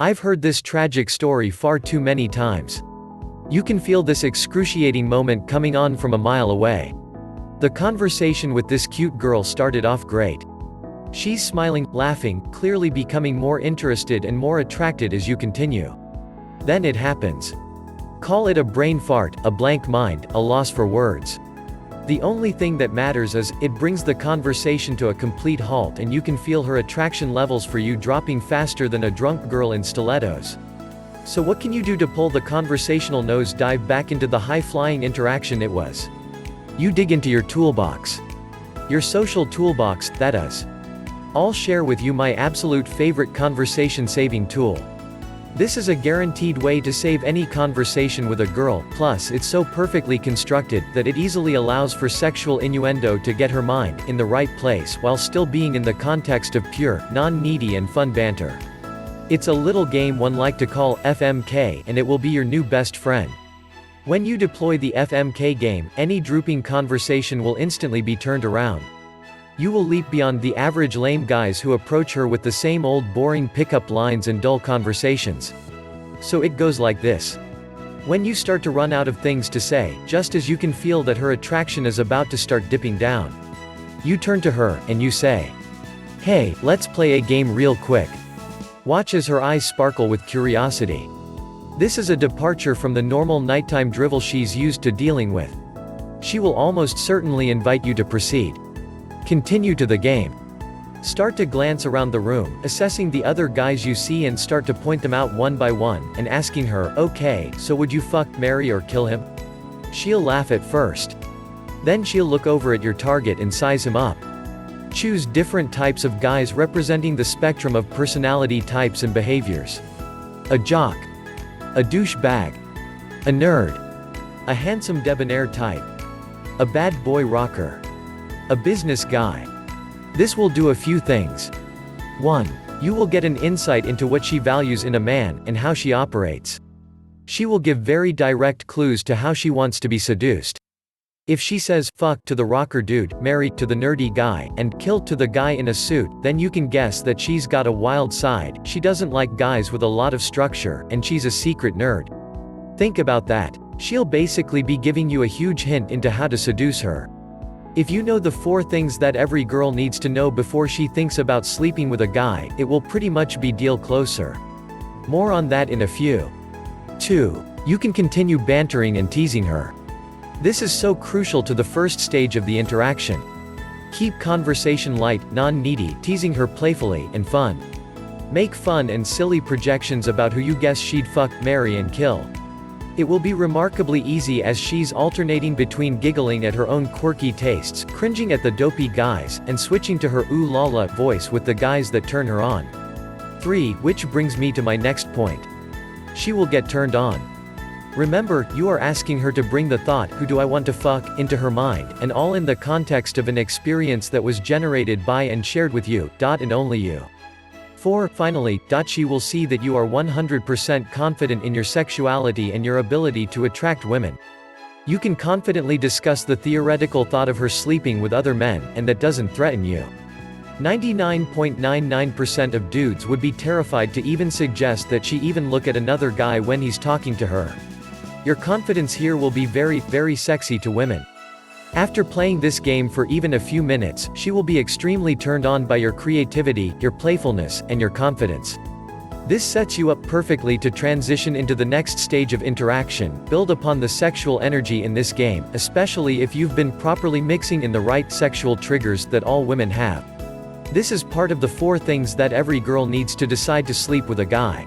I've heard this tragic story far too many times. You can feel this excruciating moment coming on from a mile away. The conversation with this cute girl started off great. She's smiling, laughing, clearly becoming more interested and more attracted as you continue. Then it happens. Call it a brain fart, a blank mind, a loss for words. The only thing that matters is, it brings the conversation to a complete halt and you can feel her attraction levels for you dropping faster than a drunk girl in stilettos. So what can you do to pull the conversational nosedive back into the high-flying interaction it was? You dig into your toolbox. Your social toolbox, that is. I'll share with you my absolute favorite conversation-saving tool. This is a guaranteed way to save any conversation with a girl, plus it's so perfectly constructed that it easily allows for sexual innuendo to get her mind in the right place while still being in the context of pure, non-needy and fun banter. It's a little game one like to call FMK, and it will be your new best friend. When you deploy the FMK game, any drooping conversation will instantly be turned around. You will leap beyond the average lame guys who approach her with the same old boring pickup lines and dull conversations. So it goes like this. When you start to run out of things to say, just as you can feel that her attraction is about to start dipping down, you turn to her, and you say, "Hey, let's play a game real quick." Watch as her eyes sparkle with curiosity. This is a departure from the normal nighttime drivel she's used to dealing with. She will almost certainly invite you to proceed. Continue to the game. Start to glance around the room, assessing the other guys you see and start to point them out one by one, and asking her, "Okay, so would you fuck, marry or kill him?" She'll laugh at first. Then she'll look over at your target and size him up. Choose different types of guys representing the spectrum of personality types and behaviors. A jock. A douchebag. A nerd. A handsome debonair type. A bad boy rocker. A business guy. This will do a few things. 1. You will get an insight into what she values in a man, and how she operates. She will give very direct clues to how she wants to be seduced. If she says, "fuck" to the rocker dude, "marry" to the nerdy guy, and "kill" to the guy in a suit, then you can guess that she's got a wild side, she doesn't like guys with a lot of structure, and she's a secret nerd. Think about that. She'll basically be giving you a huge hint into how to seduce her. If you know the 4 things that every girl needs to know before she thinks about sleeping with a guy, it will pretty much be deal closer. More on that in a few. 2. You can continue bantering and teasing her. This is so crucial to the first stage of the interaction. Keep conversation light, non-needy, teasing her playfully and fun. Make fun and silly projections about who you guess she'd fuck, marry and kill. It will be remarkably easy as she's alternating between giggling at her own quirky tastes, cringing at the dopey guys, and switching to her ooh la la voice with the guys that turn her on. 3. Which brings me to my next point. She will get turned on. Remember, you are asking her to bring the thought, "who do I want to fuck," into her mind, and all in the context of an experience that was generated by and shared with you, and only you. 4. Finally, she will see that you are 100% confident in your sexuality and your ability to attract women. You can confidently discuss the theoretical thought of her sleeping with other men, and that doesn't threaten you. 99.99% of dudes would be terrified to even suggest that she even look at another guy when he's talking to her. Your confidence here will be very, very sexy to women. After playing this game for even a few minutes, she will be extremely turned on by your creativity, your playfulness, and your confidence. This sets you up perfectly to transition into the next stage of interaction. Build upon the sexual energy in this game, especially if you've been properly mixing in the right sexual triggers that all women have. This is part of the 4 things that every girl needs to decide to sleep with a guy.